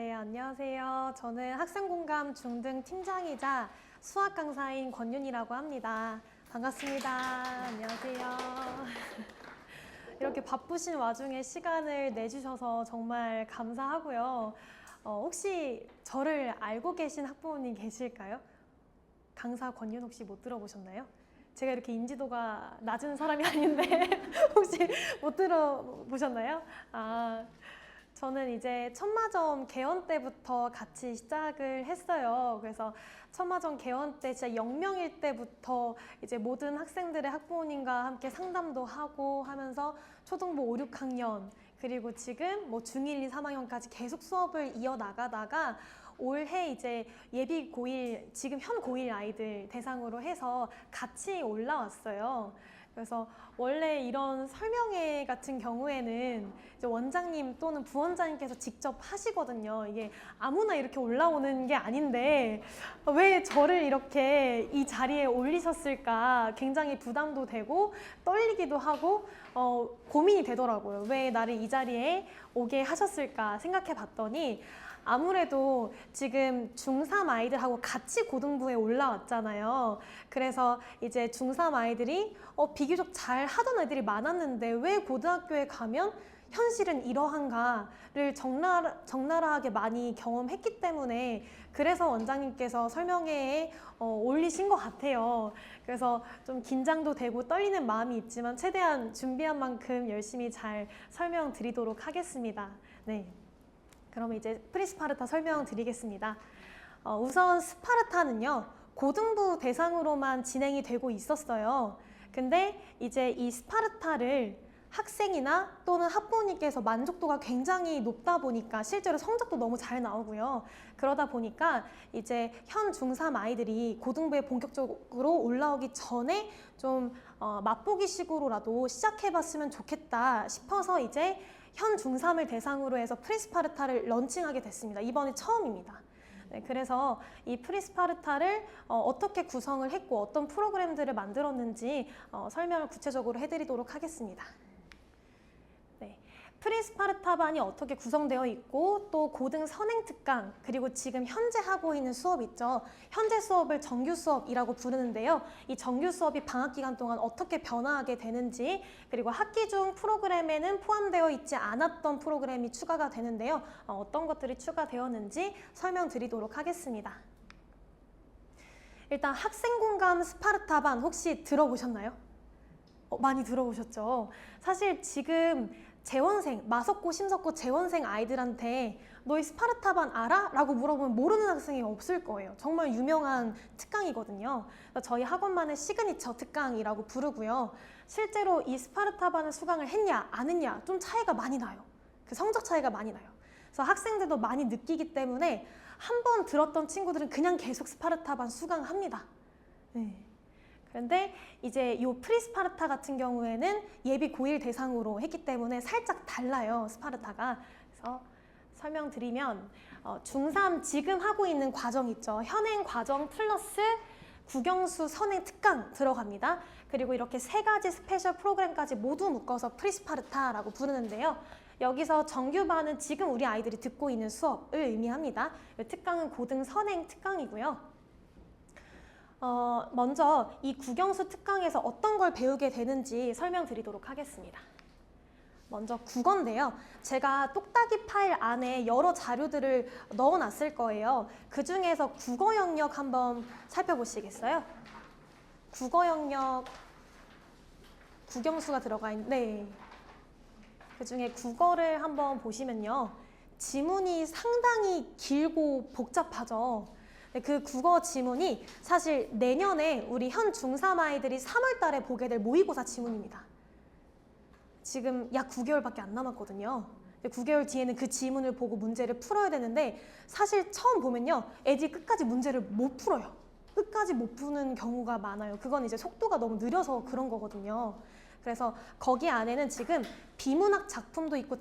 네, 안녕하세요. 저는 학생공감 중등 팀장이자 수학 강사인 권윤이라고 합니다. 반갑습니다. 안녕하세요. 이렇게 바쁘신 와중에 시간을 내주셔서 정말 감사하고요. 혹시 저를 알고 계신 학부모님 계실까요? 강사 권윤 혹시 못 들어보셨나요? 제가 이렇게 인지도가 낮은 사람이 아닌데 혹시 못 들어보셨나요? 저는 이제 천마점 개원 때부터 같이 시작을 했어요. 그래서 천마점 개원 때 진짜 0명일 때부터 이제 모든 학생들의 학부모님과 함께 상담도 하고 하면서 초등부 5, 6학년 그리고 지금 뭐 중1, 2, 3학년까지 계속 수업을 이어나가다가 올해 이제 예비 고1, 지금 현 고1 아이들 대상으로 해서 같이 올라왔어요. 그래서 원래 이런 설명회 같은 경우에는 이제 원장님 또는 부원장님께서 직접 하시거든요. 이게 아무나 이렇게 올라오는 게 아닌데 왜 저를 이렇게 이 자리에 올리셨을까 굉장히 부담도 되고 떨리기도 하고 고민이 되더라고요. 왜 나를 이 자리에 오게 하셨을까 생각해 봤더니 아무래도 지금 중3 아이들하고 같이 고등부에 올라왔잖아요. 그래서 이제 중3 아이들이 비교적 잘 하던 애들이 많았는데 왜 고등학교에 가면 현실은 이러한가를 적나라하게 많이 경험했기 때문에 그래서 원장님께서 설명회에 올리신 것 같아요. 그래서 좀 긴장도 되고 떨리는 마음이 있지만 최대한 준비한 만큼 열심히 잘 설명드리도록 하겠습니다. 네. 그럼 이제 프리스파르타 설명드리겠습니다. 우선 스파르타는요, 고등부 대상으로만 진행이 되고 있었어요. 근데 이제 이 스파르타를 학생이나 또는 학부모님께서 만족도가 굉장히 높다 보니까 실제로 성적도 너무 잘 나오고요. 그러다 보니까 이제 현 중3 아이들이 고등부에 본격적으로 올라오기 전에 좀 맛보기식으로라도 시작해봤으면 좋겠다 싶어서 이제 현 중3을 대상으로 해서 프리스파르타를 런칭하게 됐습니다. 이번에 처음입니다. 네, 그래서 이 프리스파르타를 어떻게 구성을 했고 어떤 프로그램들을 만들었는지 설명을 구체적으로 해드리도록 하겠습니다. 네, 프리스파르타반이 어떻게 구성되어 있고 또 고등 선행 특강 그리고 지금 현재 하고 있는 수업 있죠. 현재 수업을 정규 수업이라고 부르는데요. 이 정규 수업이 방학 기간 동안 어떻게 변화하게 되는지 그리고 학기 중 프로그램에는 포함되어 있지 않았던 프로그램이 추가가 되는데요. 어떤 것들이 추가되었는지 설명드리도록 하겠습니다. 일단 학생공감 스파르타반 혹시 들어보셨나요? 많이 들어보셨죠? 사실 지금 재원생, 마석고, 심석고 재원생 아이들한테 너희 스파르타반 알아? 라고 물어보면 모르는 학생이 없을 거예요. 정말 유명한 특강이거든요. 저희 학원만의 시그니처 특강이라고 부르고요. 실제로 이 스파르타반을 수강을 했냐, 안 했냐 좀 차이가 많이 나요. 그 성적 차이가 많이 나요. 그래서 학생들도 많이 느끼기 때문에 한 번 들었던 친구들은 그냥 계속 스파르타반 수강합니다. 네. 그런데 이제 이 프리스파르타 같은 경우에는 예비 고1 대상으로 했기 때문에 살짝 달라요, 스파르타가. 그래서 설명드리면 중3 지금 하고 있는 과정 있죠. 현행 과정 플러스 국영수 선행 특강 들어갑니다. 그리고 이렇게 세 가지 스페셜 프로그램까지 모두 묶어서 프리스파르타라고 부르는데요. 여기서 정규반은 지금 우리 아이들이 듣고 있는 수업을 의미합니다. 특강은 고등 선행 특강이고요. 먼저 이 국영수 특강에서 어떤 걸 배우게 되는지 설명드리도록 하겠습니다. 먼저 국어인데요. 제가 똑딱이 파일 안에 여러 자료들을 넣어놨을 거예요. 그 중에서 국어 영역 한번 살펴보시겠어요? 국어 영역 국영수가 들어가 있는 네. 그 중에 국어를 한번 보시면요. 지문이 상당히 길고 복잡하죠. 그 국어 지문이 사실 내년에 우리 현 중3 아이들이 3월 달에 보게 될 모의고사 지문입니다. 지금 약 9개월밖에 안 남았거든요. 9개월 뒤에는 그 지문을 보고 문제를 풀어야 되는데 사실 처음 보면요. 애들이 끝까지 문제를 못 풀어요. 끝까지 못 푸는 경우가 많아요. 그건 이제 속도가 너무 느려서 그런 거거든요. 그래서 거기 안에는 지금 비문학 작품도 있고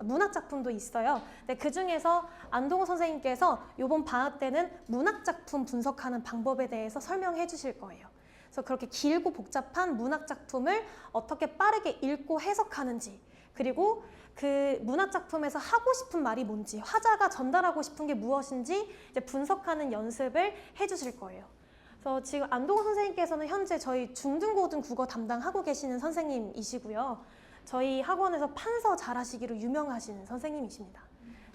문학 작품도 있어요. 근데 그 중에서 안동호 선생님께서 이번 방학 때는 문학 작품 분석하는 방법에 대해서 설명해 주실 거예요. 그래서 그렇게 길고 복잡한 문학 작품을 어떻게 빠르게 읽고 해석하는지 그리고 그 문학작품에서 하고 싶은 말이 뭔지, 화자가 전달하고 싶은 게 무엇인지 이제 분석하는 연습을 해주실 거예요. 그래서 지금 안동훈 선생님께서는 현재 저희 중등고등 국어 담당하고 계시는 선생님이시고요. 저희 학원에서 판서 잘하시기로 유명하신 선생님이십니다.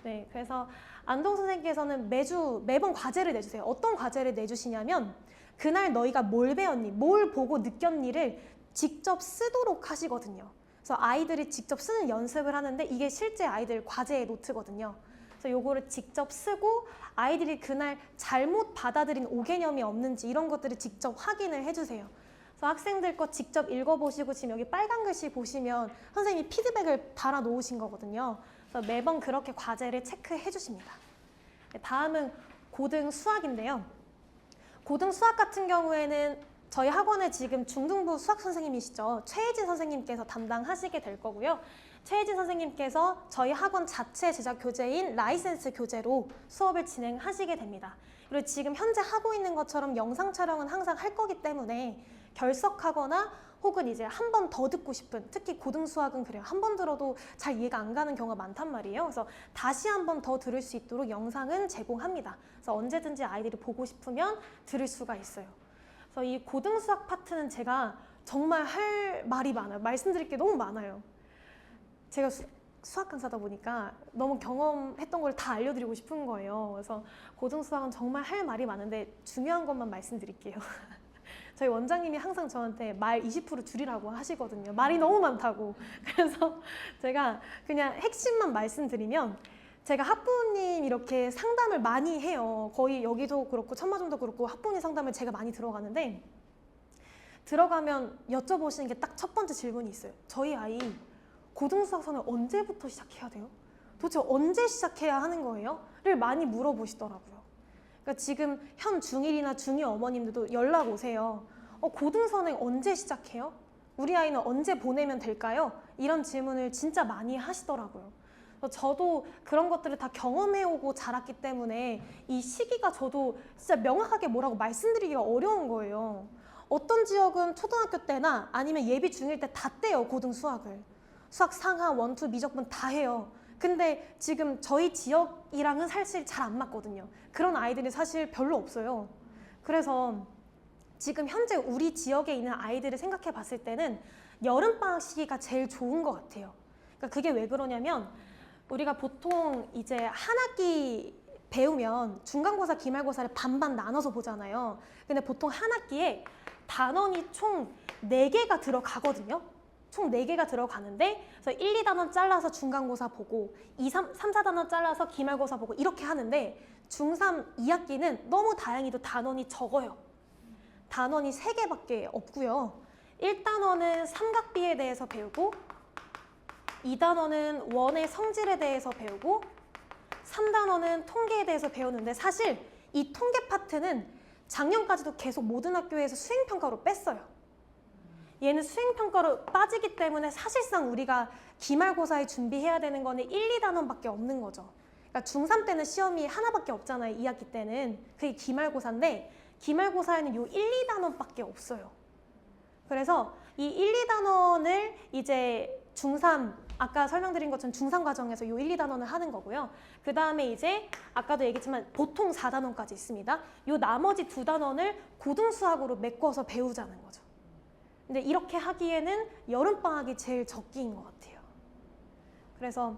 네, 그래서 안동 선생님께서는 매번 과제를 내주세요. 어떤 과제를 내주시냐면 그날 너희가 뭘 배웠니, 뭘 보고 느꼈니를 직접 쓰도록 하시거든요. 그래서 아이들이 직접 쓰는 연습을 하는데 이게 실제 아이들 과제의 노트거든요. 그래서 요거를 직접 쓰고 아이들이 그날 잘못 받아들인 오개념이 없는지 이런 것들을 직접 확인을 해주세요. 그래서 학생들 거 직접 읽어보시고 지금 여기 빨간 글씨 보시면 선생님이 피드백을 달아 놓으신 거거든요. 그래서 매번 그렇게 과제를 체크해 주십니다. 다음은 고등 수학인데요. 고등 수학 같은 경우에는 저희 학원에 지금 중등부 수학 선생님이시죠. 최혜진 선생님께서 담당하시게 될 거고요. 최혜진 선생님께서 저희 학원 자체 제작 교재인 라이센스 교재로 수업을 진행하시게 됩니다. 그리고 지금 현재 하고 있는 것처럼 영상 촬영은 항상 할 거기 때문에 결석하거나 혹은 이제 한 번 더 듣고 싶은, 특히 고등 수학은 그래요. 한 번 들어도 잘 이해가 안 가는 경우가 많단 말이에요. 그래서 다시 한 번 더 들을 수 있도록 영상은 제공합니다. 그래서 언제든지 아이들이 보고 싶으면 들을 수가 있어요. 그래서 이 고등 수학 파트는 제가 정말 할 말이 많아요. 말씀드릴 게 너무 많아요. 제가 수학 강사다 보니까 너무 경험했던 걸 다 알려드리고 싶은 거예요. 그래서 고등 수학은 정말 할 말이 많은데 중요한 것만 말씀드릴게요. 저희 원장님이 항상 저한테 말 20% 줄이라고 하시거든요. 말이 너무 많다고. 그래서 제가 그냥 핵심만 말씀드리면 제가 학부모님 이렇게 상담을 많이 해요. 거의 여기도 그렇고 천마중도 그렇고 학부모님 상담을 제가 많이 들어가는데 들어가면 여쭤보시는 게 딱 첫 번째 질문이 있어요. 저희 아이 고등수학선을 언제부터 시작해야 돼요? 도대체 언제 시작해야 하는 거예요? 를 많이 물어보시더라고요. 그러니까 지금 현 중1이나 중2 어머님들도 연락 오세요. 고등선행 언제 시작해요? 우리 아이는 언제 보내면 될까요? 이런 질문을 진짜 많이 하시더라고요. 저도 그런 것들을 다 경험해오고 자랐기 때문에 이 시기가 저도 진짜 명확하게 뭐라고 말씀드리기가 어려운 거예요. 어떤 지역은 초등학교 때나 아니면 예비 중1 때 다 떼요, 고등 수학을. 수학 상하, 원투, 미적분 다 해요. 근데 지금 저희 지역이랑은 사실 잘 안 맞거든요. 그런 아이들이 사실 별로 없어요. 그래서 지금 현재 우리 지역에 있는 아이들을 생각해 봤을 때는 여름방학 시기가 제일 좋은 것 같아요. 그러니까 그게 왜 그러냐면 우리가 보통 이제 한 학기 배우면 중간고사, 기말고사를 반반 나눠서 보잖아요. 근데 보통 한 학기에 단원이 총 4개가 들어가거든요. 총 4개가 들어가는데 그래서 1, 2단원 잘라서 중간고사 보고 3, 4단원 잘라서 기말고사 보고 이렇게 하는데 중3 2학기는 너무 다행히도 단원이 적어요. 단원이 3개밖에 없고요. 1단원은 삼각비에 대해서 배우고 2단원은 원의 성질에 대해서 배우고 3단원은 통계에 대해서 배우는데 사실 이 통계 파트는 작년까지도 계속 모든 학교에서 수행평가로 뺐어요. 얘는 수행평가로 빠지기 때문에 사실상 우리가 기말고사에 준비해야 되는 거는 1, 2단원밖에 없는 거죠. 그러니까 중3 때는 시험이 하나밖에 없잖아요. 2학기 때는. 그게 기말고사인데 기말고사에는 요 1, 2단원밖에 없어요. 그래서 이 1, 2단원을 이제 중3, 아까 설명드린 것처럼 중3 과정에서 요 1, 2단원을 하는 거고요. 그 다음에 이제 아까도 얘기했지만 보통 4단원까지 있습니다. 요 나머지 2단원을 고등수학으로 메꿔서 배우자는 거죠. 근데 이렇게 하기에는 여름방학이 제일 적기인 것 같아요. 그래서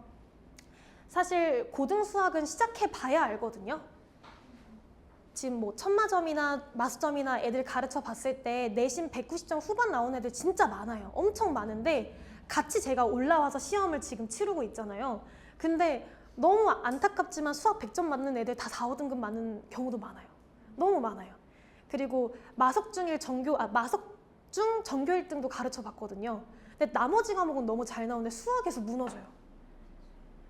사실 고등수학은 시작해봐야 알거든요. 지금 뭐 천마점이나 마수점이나 애들 가르쳐 봤을 때 내신 190점 후반 나온 애들 진짜 많아요. 엄청 많은데 같이 제가 올라와서 시험을 지금 치르고 있잖아요. 근데 너무 안타깝지만 수학 100점 맞는 애들 다 4, 5등급 맞는 경우도 많아요. 너무 많아요. 그리고 마석중 전교 1등도 가르쳐 봤거든요. 근데 나머지 과목은 너무 잘 나오는데 수학에서 무너져요.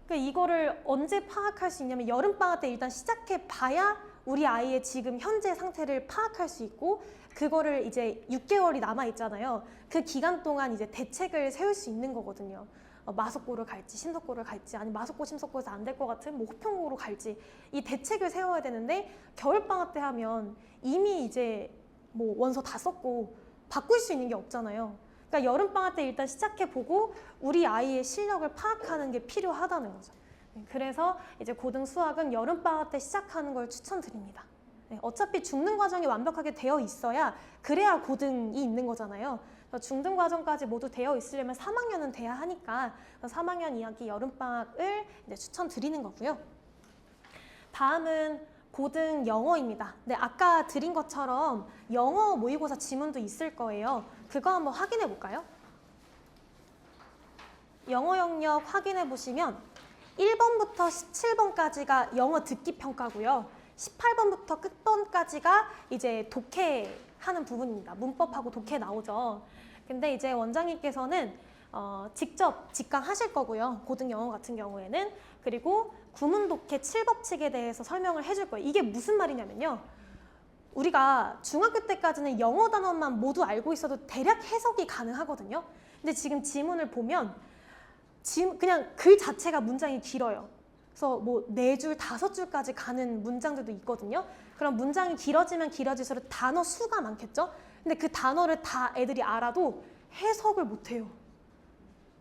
그러니까 이거를 언제 파악할 수 있냐면 여름방학 때 일단 시작해 봐야 우리 아이의 지금 현재 상태를 파악할 수 있고 그거를 이제 6개월이 남아 있잖아요. 그 기간 동안 이제 대책을 세울 수 있는 거거든요. 마석고를 갈지 심석고를 갈지 아니면 마석고 심석고에서 안 될 것 같은 뭐 호평고로 갈지 이 대책을 세워야 되는데 겨울방학 때 하면 이미 이제 뭐 원서 다 썼고 바꿀 수 있는 게 없잖아요. 그러니까 여름방학 때 일단 시작해보고 우리 아이의 실력을 파악하는 게 필요하다는 거죠. 그래서 이제 고등 수학은 여름방학 때 시작하는 걸 추천드립니다. 어차피 중등 과정이 완벽하게 되어 있어야 그래야 고등이 있는 거잖아요. 중등 과정까지 모두 되어 있으려면 3학년은 돼야 하니까 3학년 2학기 여름방학을 이제 추천드리는 거고요. 다음은 고등 영어입니다. 네, 아까 드린 것처럼 영어 모의고사 지문도 있을 거예요. 그거 한번 확인해 볼까요? 영어 영역 확인해 보시면 1번부터 17번까지가 영어 듣기 평가고요. 18번부터 끝번까지가 이제 독해하는 부분입니다. 문법하고 독해 나오죠. 근데 이제 원장님께서는 직접 직강하실 거고요. 고등 영어 같은 경우에는. 그리고 구문 독해 7법칙에 대해서 설명을 해줄 거예요. 이게 무슨 말이냐면요. 우리가 중학교 때까지는 영어 단어만 모두 알고 있어도 대략 해석이 가능하거든요. 근데 지금 지문을 보면 그냥 글 자체가 문장이 길어요. 그래서 뭐 4줄, 5줄까지 가는 문장들도 있거든요. 그럼 문장이 길어지면 길어질수록 단어 수가 많겠죠? 근데 그 단어를 다 애들이 알아도 해석을 못해요.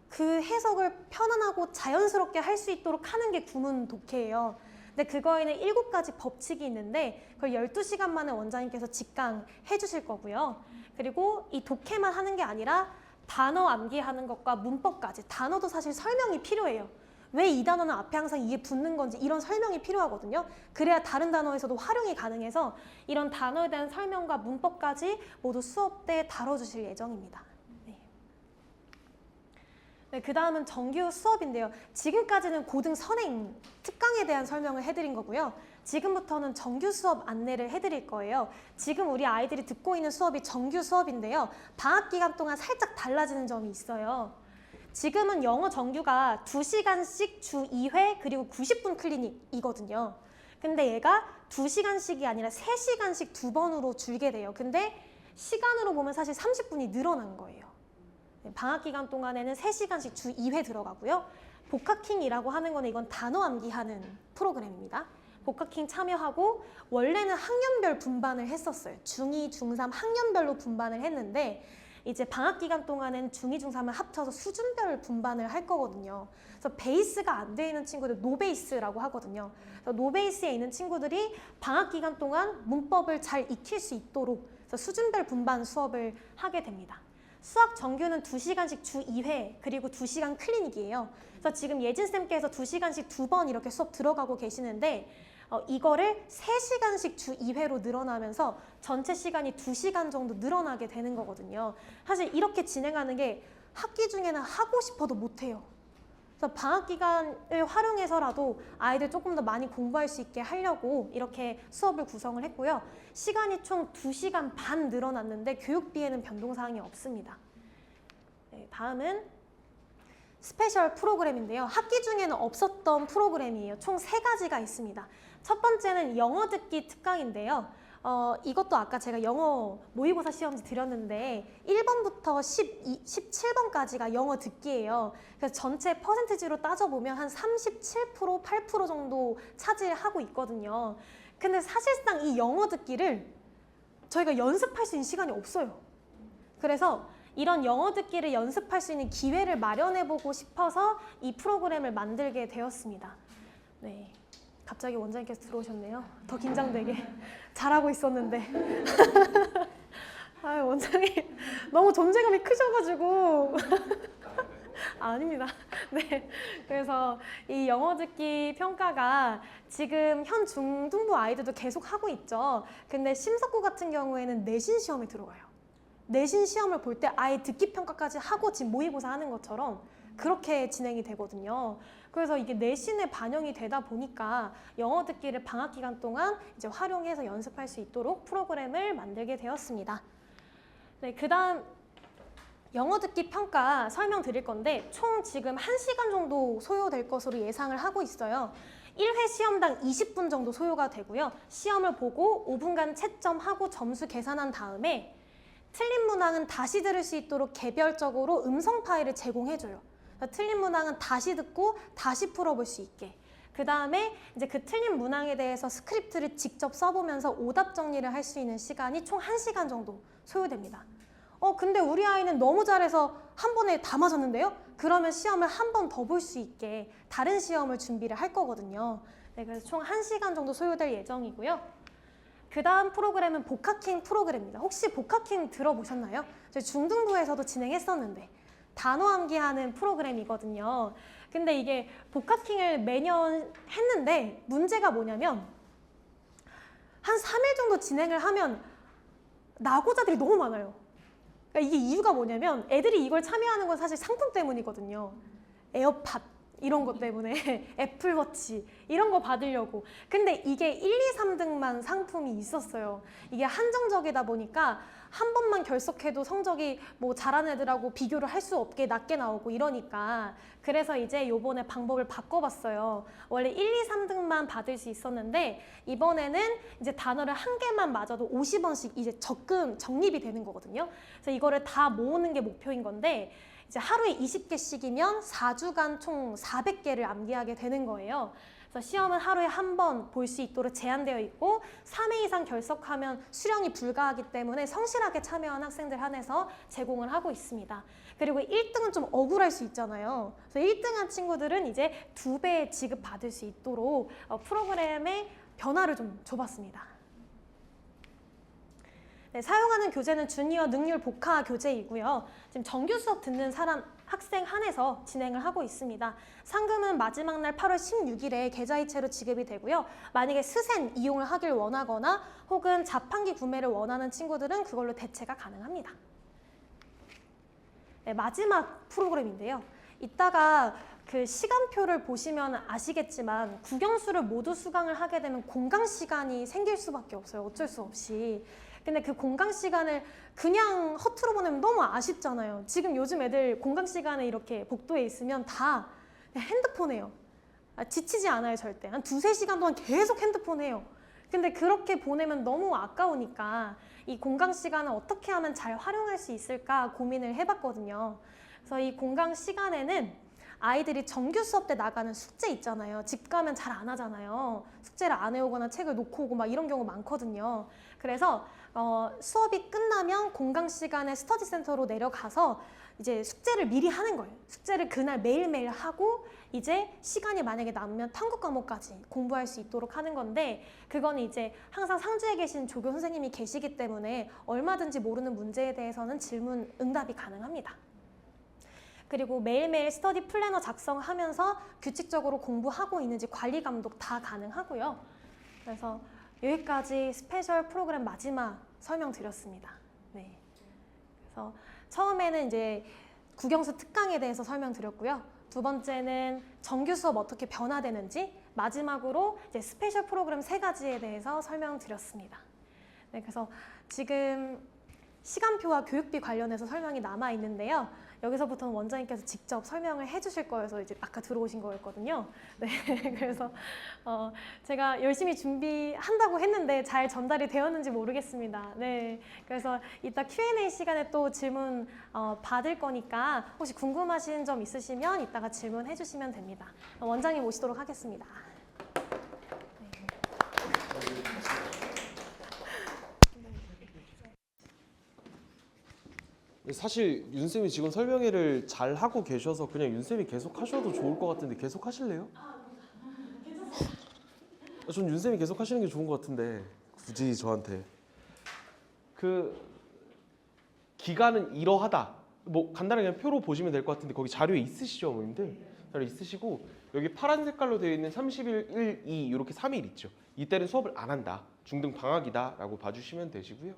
그 해석을 편안하고 자연스럽게 할 수 있도록 하는 게 구문 독해예요. 근데 그거에는 7가지 법칙이 있는데 그걸 12시간 만에 원장님께서 직강해 주실 거고요. 그리고 이 독해만 하는 게 아니라 단어 암기하는 것과 문법까지, 단어도 사실 설명이 필요해요. 왜 이 단어는 앞에 항상 이게 붙는 건지 이런 설명이 필요하거든요. 그래야 다른 단어에서도 활용이 가능해서 이런 단어에 대한 설명과 문법까지 모두 수업 때 다뤄주실 예정입니다. 네, 그 다음은 정규 수업인데요. 지금까지는 고등 선행 특강에 대한 설명을 해드린 거고요. 지금부터는 정규 수업 안내를 해드릴 거예요. 지금 우리 아이들이 듣고 있는 수업이 정규 수업인데요. 방학 기간 동안 살짝 달라지는 점이 있어요. 지금은 영어 정규가 2시간씩 주 2회 그리고 90분 클리닉이거든요. 근데 얘가 2시간씩이 아니라 3시간씩 2번으로 줄게 돼요. 근데 시간으로 보면 사실 30분이 늘어난 거예요. 방학 기간 동안에는 3시간씩 주 2회 들어가고요. 복학킹이라고 하는 거는 이건 단어 암기하는 프로그램입니다. 복학킹 참여하고 원래는 학년별 분반을 했었어요. 중2, 중3 학년별로 분반을 했는데 이제 방학 기간 동안은 중2, 중3을 합쳐서 수준별 분반을 할 거거든요. 그래서 베이스가 안 돼 있는 친구들 노베이스라고 하거든요. 그래서 노베이스에 있는 친구들이 방학 기간 동안 문법을 잘 익힐 수 있도록 그래서 수준별 분반 수업을 하게 됩니다. 수학 정규는 2시간씩 주 2회 그리고 2시간 클리닉이에요. 그래서 지금 예진쌤께서 2시간씩 2번 이렇게 수업 들어가고 계시는데 이거를 3시간씩 주 2회로 늘어나면서 전체 시간이 2시간 정도 늘어나게 되는 거거든요. 사실 이렇게 진행하는 게 학기 중에는 하고 싶어도 못해요. 그래서 방학 기간을 활용해서라도 아이들 조금 더 많이 공부할 수 있게 하려고 이렇게 수업을 구성을 했고요. 시간이 총 2시간 반 늘어났는데 교육비에는 변동사항이 없습니다. 네, 다음은 스페셜 프로그램인데요. 학기 중에는 없었던 프로그램이에요. 총 3가지가 있습니다. 첫 번째는 영어 듣기 특강인데요. 이것도 아까 제가 영어 모의고사 시험지 드렸는데 1번부터 17번까지가 영어 듣기예요. 그래서 전체 퍼센티지로 따져보면 한 37%, 8% 정도 차지하고 있거든요. 근데 사실상 이 영어 듣기를 저희가 연습할 수 있는 시간이 없어요. 그래서 이런 영어 듣기를 연습할 수 있는 기회를 마련해보고 싶어서 이 프로그램을 만들게 되었습니다. 네. 갑자기 원장님께서 들어오셨네요. 더 긴장되게. 잘하고 있었는데. 아, 원장님 너무 존재감이 크셔가지고. 아닙니다. 네. 그래서 이 영어 듣기 평가가 지금 현 중등부 아이들도 계속 하고 있죠. 근데 심석고 같은 경우에는 내신 시험에 들어가요. 내신 시험을 볼 때 아예 듣기 평가까지 하고 지금 모의고사 하는 것처럼 그렇게 진행이 되거든요. 그래서 이게 내신에 반영이 되다 보니까 영어 듣기를 방학 기간 동안 이제 활용해서 연습할 수 있도록 프로그램을 만들게 되었습니다. 네, 그다음 영어 듣기 평가 설명드릴 건데 총 지금 1시간 정도 소요될 것으로 예상을 하고 있어요. 1회 시험당 20분 정도 소요가 되고요. 시험을 보고 5분간 채점하고 점수 계산한 다음에 틀린 문항은 다시 들을 수 있도록 개별적으로 음성 파일을 제공해줘요. 틀린 문항은 다시 듣고 다시 풀어볼 수 있게. 그 다음에 이제 그 틀린 문항에 대해서 스크립트를 직접 써보면서 오답 정리를 할 수 있는 시간이 총 1시간 정도 소요됩니다. 근데 우리 아이는 너무 잘해서 한 번에 다 맞았는데요? 그러면 시험을 한 번 더 볼 수 있게 다른 시험을 준비를 할 거거든요. 네, 그래서 총 1시간 정도 소요될 예정이고요. 그 다음 프로그램은 복학킹 프로그램입니다. 혹시 복학킹 들어보셨나요? 저희 중등부에서도 진행했었는데 단어 암기하는 프로그램이거든요. 근데 이게 복학킹을 매년 했는데 문제가 뭐냐면 한 3일 정도 진행을 하면 낙오자들이 너무 많아요. 그러니까 이게 이유가 뭐냐면 애들이 이걸 참여하는 건 사실 상품 때문이거든요. 에어팟 이런 것 때문에 애플워치 이런 거 받으려고. 근데 이게 1, 2, 3등만 상품이 있었어요. 이게 한정적이다 보니까 한 번만 결석해도 성적이 뭐 잘하는 애들하고 비교를 할 수 없게 낮게 나오고 이러니까 그래서 이제 요번에 방법을 바꿔봤어요. 원래 1, 2, 3등만 받을 수 있었는데 이번에는 이제 단어를 한 개만 맞아도 50원씩 이제 적립이 되는 거거든요. 그래서 이거를 다 모으는 게 목표인 건데 이제 하루에 20개씩이면 4주간 총 400개를 암기하게 되는 거예요. 그래서 시험은 하루에 한 번 볼 수 있도록 제한되어 있고 3회 이상 결석하면 수령이 불가하기 때문에 성실하게 참여한 학생들 한해서 제공을 하고 있습니다. 그리고 1등은 좀 억울할 수 있잖아요. 그래서 1등한 친구들은 이제 2배 지급받을 수 있도록 프로그램의 변화를 좀 줘봤습니다. 네, 사용하는 교재는 주니어 능률 복화 교재이고요. 지금 정규 수업 듣는 학생 한해서 진행을 하고 있습니다. 상금은 마지막 날 8월 16일에 계좌이체로 지급이 되고요. 만약에 스센 이용을 하길 원하거나 혹은 자판기 구매를 원하는 친구들은 그걸로 대체가 가능합니다. 네, 마지막 프로그램인데요. 이따가 그 시간표를 보시면 아시겠지만 국영수를 모두 수강을 하게 되면 공강 시간이 생길 수밖에 없어요. 어쩔 수 없이. 근데 그 공강 시간을 그냥 허투루 보내면 너무 아쉽잖아요. 지금 요즘 애들 공강 시간에 이렇게 복도에 있으면 다 핸드폰해요. 지치지 않아요, 절대. 한 2~3시간 동안 계속 핸드폰해요. 근데 그렇게 보내면 너무 아까우니까 이 공강 시간을 어떻게 하면 잘 활용할 수 있을까 고민을 해봤거든요. 그래서 이 공강 시간에는 아이들이 정규 수업 때 나가는 숙제 있잖아요. 집 가면 잘 안 하잖아요. 숙제를 안 해오거나 책을 놓고 오고 막 이런 경우 많거든요. 그래서 수업이 끝나면 공강 시간에 스터디 센터로 내려가서 이제 숙제를 미리 하는 거예요. 숙제를 그날 매일매일 하고 이제 시간이 만약에 남으면 탐구 과목까지 공부할 수 있도록 하는 건데 그거는 이제 항상 상주에 계신 조교 선생님이 계시기 때문에 얼마든지 모르는 문제에 대해서는 질문 응답이 가능합니다. 그리고 매일매일 스터디 플래너 작성하면서 규칙적으로 공부하고 있는지 관리 감독 다 가능하고요. 그래서 여기까지 스페셜 프로그램 마지막 설명드렸습니다. 네. 그래서 처음에는 이제 국영수 특강에 대해서 설명드렸고요. 두 번째는 정규 수업 어떻게 변화되는지, 마지막으로 이제 스페셜 프로그램 3가지에 대해서 설명드렸습니다. 네, 그래서 지금 시간표와 교육비 관련해서 설명이 남아 있는데요. 여기서부터는 원장님께서 직접 설명을 해주실 거여서 이제 아까 들어오신 거였거든요. 네, 그래서 제가 열심히 준비한다고 했는데 잘 전달이 되었는지 모르겠습니다. 네, 그래서 이따 Q&A 시간에 또 질문 받을 거니까 혹시 궁금하신 점 있으시면 이따가 질문해 주시면 됩니다. 원장님 모시도록 하겠습니다. 사실 윤쌤이 지금 설명회를 잘 하고 계셔서 그냥 윤쌤이 계속 하셔도 좋을 것 같은데 계속 하실래요? 전 윤쌤이 계속 하시는 게 좋은 것 같은데 굳이 저한테 그 기간은 이러하다 뭐 간단하게 그냥 표로 보시면 될 것 같은데 거기 자료에 있으시죠 어머님들? 자료 있으시고 여기 파란 색깔로 되어 있는 30일, 1, 2 이렇게 3일 있죠. 이때는 수업을 안 한다 중등 방학이다 라고 봐주시면 되시고요.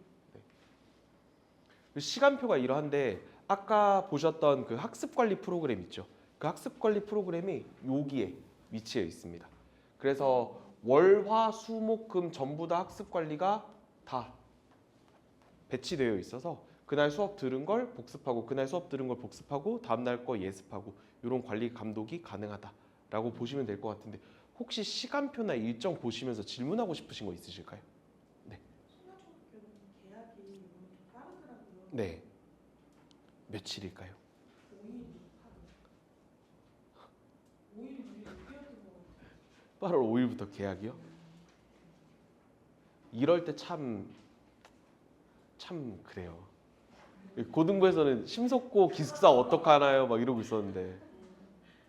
시간표가 이러한데 아까 보셨던 그 학습관리 프로그램 있죠. 그 학습관리 프로그램이 여기에 위치해 있습니다. 그래서 월, 화, 수, 목, 금 전부 다 학습관리가 다 배치되어 있어서 그날 수업 들은 걸 복습하고 그날 수업 들은 걸 복습하고 다음날 거 예습하고 이런 관리 감독이 가능하다라고 보시면 될 것 같은데 혹시 시간표나 일정 보시면서 질문하고 싶으신 거 있으실까요? 네. 며칠일까요? 8월 5일부터 계약이요? 이럴 때 참 그래요. 고등부에서는 심석고 기숙사 어떡하나요? 막 이러고 있었는데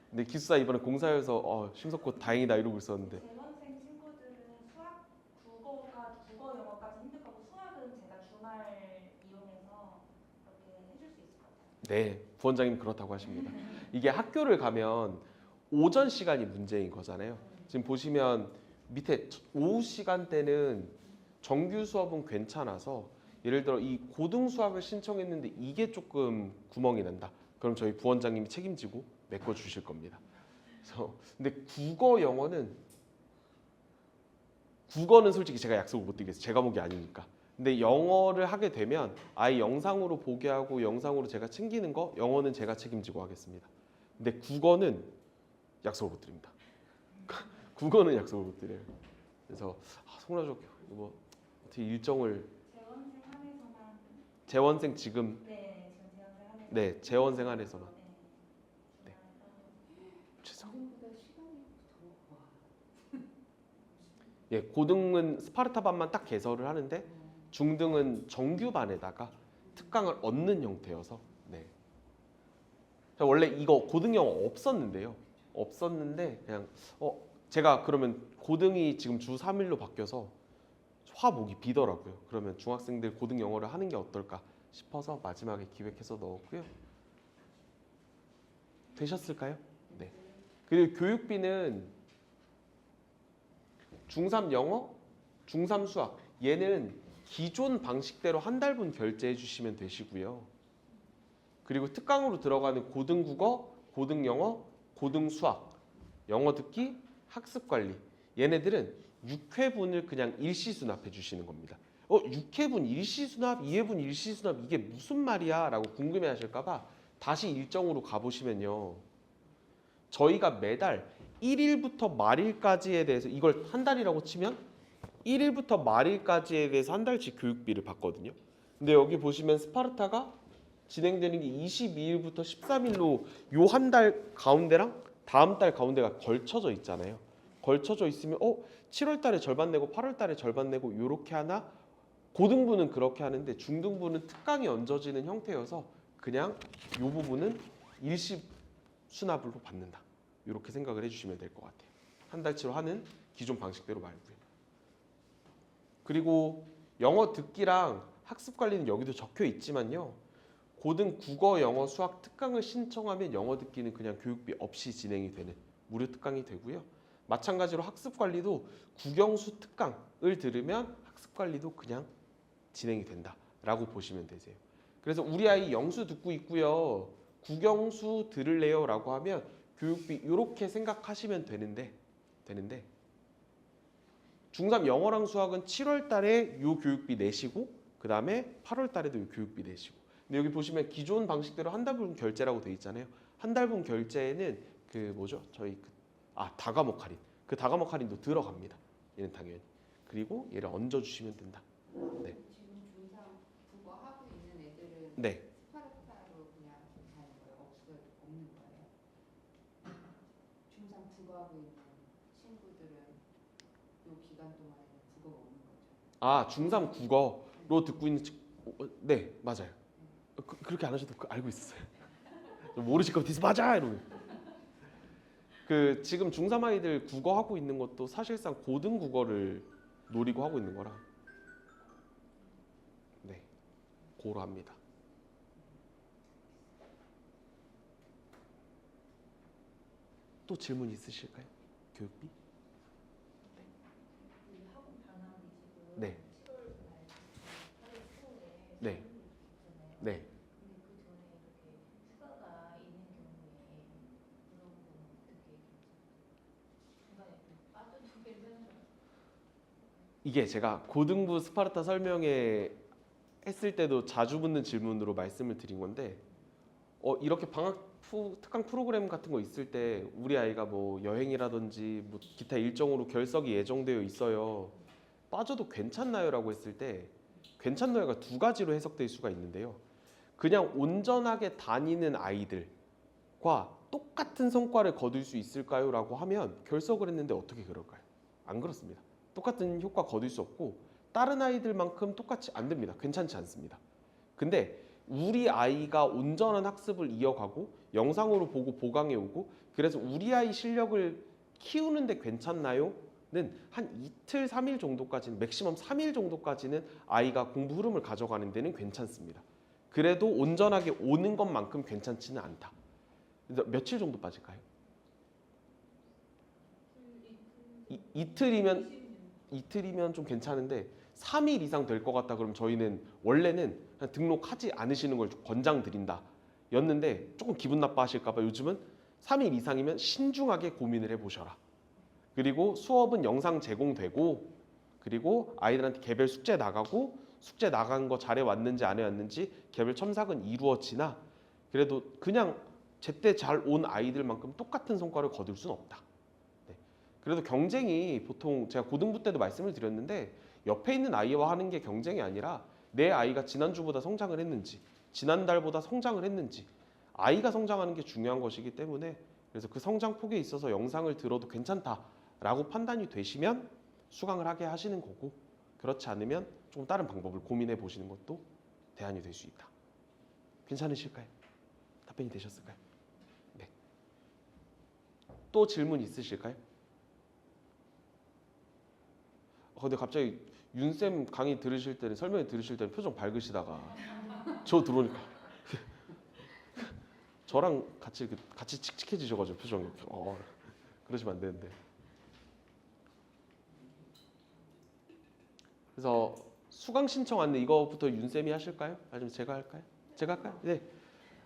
근데 기숙사 이번에 공사해서 심석고 다행이다 이러고 있었는데 재원생 친구들은 수학, 국어, 영어까지 힘들거고 수학은 제가 주말 이용해서 그렇게 해줄 수 있을 것 같아요. 네, 부원장님 그렇다고 하십니다. 이게 학교를 가면 오전 시간이 문제인 거잖아요. 지금 보시면 밑에 오후 시간대는 정규 수업은 괜찮아서 예를 들어 이 고등 수학을 신청했는데 이게 조금 구멍이 난다. 그럼 저희 부원장님이 책임지고 메꿔 주실 겁니다. 그래서 근데 국어는 솔직히 제가 약속을 못 드리겠어요. 제 과목이 아니니까. 근데 영어를 하게 되면 아예 영상으로 보게 하고 영상으로 제가 챙기는 거 영어는 제가 책임지고 하겠습니다. 근데 국어는 약속을 못 드립니다. 국어는 약속을 못 드려요. 그래서 송라조 뭐 어떻게 일정을 재원생 한해서만 재원생 지금 네, 지금 재원생 한해서 네 재원생 안에서만 네. 죄송. 고등보다 시간이 더 예 고등은 스파르타반만 딱 개설을 하는데 중등은 정규반에다가 특강을 얻는 형태여서 네. 자, 원래 이거 고등 영어 없었는데요. 없었는데 그냥 제가 그러면 고등이 지금 주 3일로 바뀌어서 화목이 비더라고요. 그러면 중학생들 고등 영어를 하는 게 어떨까 싶어서 마지막에 기획해서 넣었고요. 되셨을까요? 네. 그리고 교육비는 중3 영어, 중3 수학 얘는 기존 방식대로 한 달분 결제해 주시면 되시고요. 그리고 특강으로 들어가는 고등 국어, 고등 영어, 고등 수학, 영어 듣기, 학습 관리 얘네들은 6회분을 그냥 일시 수납해 주시는 겁니다. 6회분 일시 수납, 2회분 일시 수납 이게 무슨 말이야? 라고 궁금해 하실까 봐 다시 일정으로 가보시면요. 저희가 매달 1일부터 말일까지에 대해서 이걸 한 달이라고 치면 1일부터 말일까지에 대해서 한 달치 교육비를 받거든요. 근데 여기 보시면 스파르타가 진행되는 게 22일부터 13일로 요 한 달 가운데랑 다음 달 가운데가 걸쳐져 있잖아요. 걸쳐져 있으면 7월 달에 절반 내고 8월 달에 절반 내고 요렇게 하나? 고등부는 그렇게 하는데 중등부는 특강이 얹어지는 형태여서 그냥 요 부분은 일시 수납으로 받는다. 이렇게 생각을 해주시면 될 것 같아요. 한 달치로 하는 기존 방식대로 말고요. 그리고 영어 듣기랑 학습 관리는 여기도 적혀 있지만요. 고등 국어, 영어, 수학 특강을 신청하면 영어 듣기는 그냥 교육비 없이 진행이 되는 무료 특강이 되고요. 마찬가지로 학습 관리도 국영수 특강을 들으면 학습 관리도 그냥 진행이 된다라고 보시면 되세요. 그래서 우리 아이 영수 듣고 있고요. 국영수 들을래요? 라고 하면 교육비 이렇게 생각하시면 되는데 중3 영어랑 수학은 7월 달에 요 교육비 내시고 그 다음에 8월 달에도 요 교육비 내시고 근데 여기 보시면 기존 방식대로 한 달분 결제라고 돼 있잖아요. 한 달분 결제에는 그 뭐죠? 저희 다과목 할인 그 다과목 할인도 들어갑니다. 얘는 당연히 그리고 얘를 얹어주시면 된다. 네. 지금 중3 국어 하고 있는 애들은 네. 스파르타로 그냥 가는 거예요? 없는 거예요? 중3 국어 하고 있는 친구들은 요 기간 동안에는 국어가 없는 거죠? 중3 국어로 듣고 있는 네 맞아요. 그렇게 안 하셔도 알고 있었어요. 모르실 거면 디스 맞아 이러면. 그 지금 중3 아이들 국어 하고 있는 것도 사실상 고등 국어를 노리고 하고 있는 거라. 네, 고로 합니다. 또 질문 있으실까요? 교육비? 이 학원 방학이 지금 네. 7월 말 8월 초에 네. 있잖아요. 네. 근데 그 전에 이렇게 휴가가 있는 경우에 그런 거는 어떻게 중간에 좀 빠져도 괜찮아요? 이게 제가 고등부 스파르타 설명회 했을 때도 자주 붙는 질문으로 말씀을 드린 건데 이렇게 특강 프로그램 같은 거 있을 때 우리 아이가 뭐 여행이라든지 뭐 기타 일정으로 결석이 예정되어 있어요. 빠져도 괜찮나요? 라고 했을 때 괜찮나요가 두 가지로 해석될 수가 있는데요. 그냥 온전하게 다니는 아이들과 똑같은 성과를 거둘 수 있을까요? 라고 하면 결석을 했는데 어떻게 그럴까요? 안 그렇습니다. 똑같은 효과 거둘 수 없고 다른 아이들만큼 똑같이 안 됩니다. 괜찮지 않습니다. 근데 우리 아이가 온전한 학습을 이어가고 영상으로 보고 보강해 오고 그래서 우리 아이 실력을 키우는데 괜찮나요? 는 한 이틀, 3일 정도까지는 맥시멈 3일 정도까지는 아이가 공부 흐름을 가져가는 데는 괜찮습니다. 그래도 온전하게 오는 것만큼 괜찮지는 않다. 그래서 며칠 정도 빠질까요? 이틀이면 좀 괜찮은데 3일 이상 될 것 같다 그러면 저희는 원래는 그냥 등록하지 않으시는 걸 권장드린다 였는데 조금 기분 나빠하실까 봐 요즘은 3일 이상이면 신중하게 고민을 해보셔라. 그리고 수업은 영상 제공되고 그리고 아이들한테 개별 숙제 나가고 숙제 나간 거 잘해왔는지 안 해왔는지 개별 첨삭은 이루어지나 그래도 그냥 제때 잘 온 아이들만큼 똑같은 성과를 거둘 수는 없다. 네. 그래도 경쟁이 보통 제가 고등부 때도 말씀을 드렸는데 옆에 있는 아이와 하는 게 경쟁이 아니라 내 아이가 지난주보다 성장을 했는지 지난달보다 성장을 했는지 아이가 성장하는 게 중요한 것이기 때문에 그래서 그 성장 폭에 있어서 영상을 들어도 괜찮다라고 판단이 되시면 수강을 하게 하시는 거고 그렇지 않으면 좀 다른 방법을 고민해 보시는 것도 대안이 될 수 있다. 괜찮으실까요? 답변이 되셨을까요? 네. 또 질문 있으실까요? 근데 갑자기 윤쌤 강의 들으실 때는 설명회 들으실 때는 표정 밝으시다가 저 들어오니까 저랑 같이 칙칙해지셔가지고 표정이 그러시면 안 되는데. 그래서 수강 신청 안내 이거부터 윤쌤이 하실까요? 아니면 제가 할까요? 제가 할까요? 네.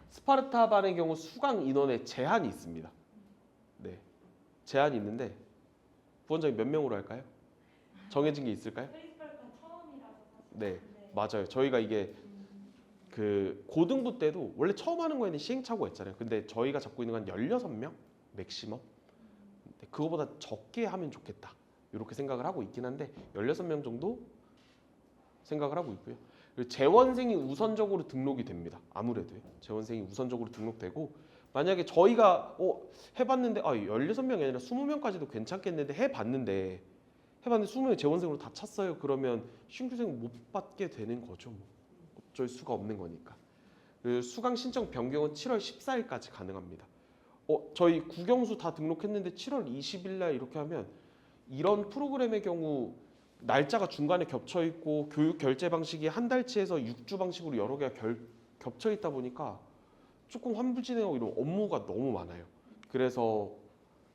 스파르타반의 경우 수강 인원에 제한이 있습니다. 네, 제한이 있는데 부원장님 몇 명으로 할까요? 정해진 게 있을까요? 프리스파르타는 처음이라서 사실. 네, 맞아요. 저희가 이게 그 고등부 때도 원래 처음 하는 거에는 시행착오가 있잖아요. 근데 저희가 잡고 있는 건 16명 맥시멈. 근데 그거보다 적게 하면 좋겠다. 이렇게 생각을 하고 있긴 한데 16명 정도 생각을 하고 있고요. 그리고 재원생이 우선적으로 등록이 됩니다. 아무래도요. 재원생이 우선적으로 등록되고 만약에 저희가 해봤는데 16명이 아니라 20명까지도 괜찮겠는데 해봤는데 20명이 재원생으로 다 찼어요. 그러면 신규생 못 받게 되는 거죠. 뭐. 어쩔 수가 없는 거니까. 그리고 수강 신청 변경은 7월 14일까지 가능합니다. 저희 국영수 다 등록했는데 7월 20일 날 이렇게 하면 이런 프로그램의 경우 날짜가 중간에 겹쳐 있고 교육 결제 방식이 한 달치에서 6주 방식으로 여러 개가 겹쳐 있다 보니까 조금 환불 진행하고 이런 업무가 너무 많아요. 그래서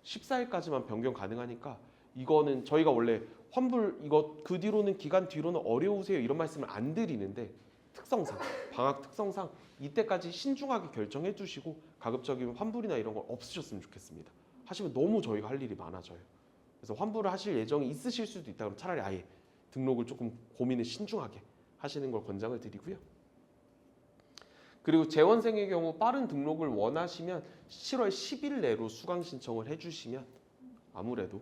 14일까지만 변경 가능하니까 이거는 저희가 원래 환불 이거 그 뒤로는 기간 뒤로는 어려우세요 이런 말씀을 안 드리는데 특성상 방학 특성상 이때까지 신중하게 결정해 주시고 가급적이면 환불이나 이런 거 없으셨으면 좋겠습니다. 하시면 너무 저희가 할 일이 많아져요. 그래서 환불을 하실 예정이 있으실 수도 있다 그러면 차라리 아예 등록을 조금 고민을 신중하게 하시는 걸 권장을 드리고요. 그리고 재원생의 경우 빠른 등록을 원하시면 7월 10일 내로 수강 신청을 해주시면 아무래도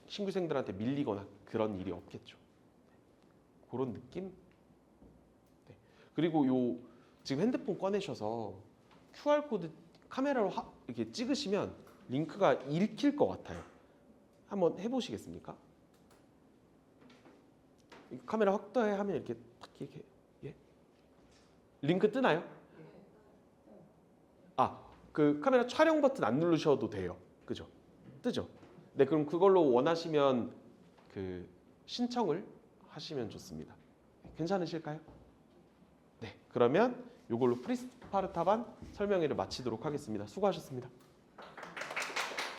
신규생들한테 밀리거나 그런 일이 없겠죠. 그런 느낌? 네. 그리고 요 지금 핸드폰 꺼내셔서 QR코드 카메라로 이렇게 찍으시면 링크가 읽힐 것 같아요. 한번 해보시겠습니까? 카메라 확대하면 이렇게 딱 이렇게 링크 뜨나요? 그 카메라 촬영 버튼 안 누르셔도 돼요. 그죠? 뜨죠? 네, 그럼 그걸로 원하시면 그 신청을 하시면 좋습니다. 괜찮으실까요? 네, 그러면 이걸로 프리스파르타반 설명회를 마치도록 하겠습니다. 수고하셨습니다.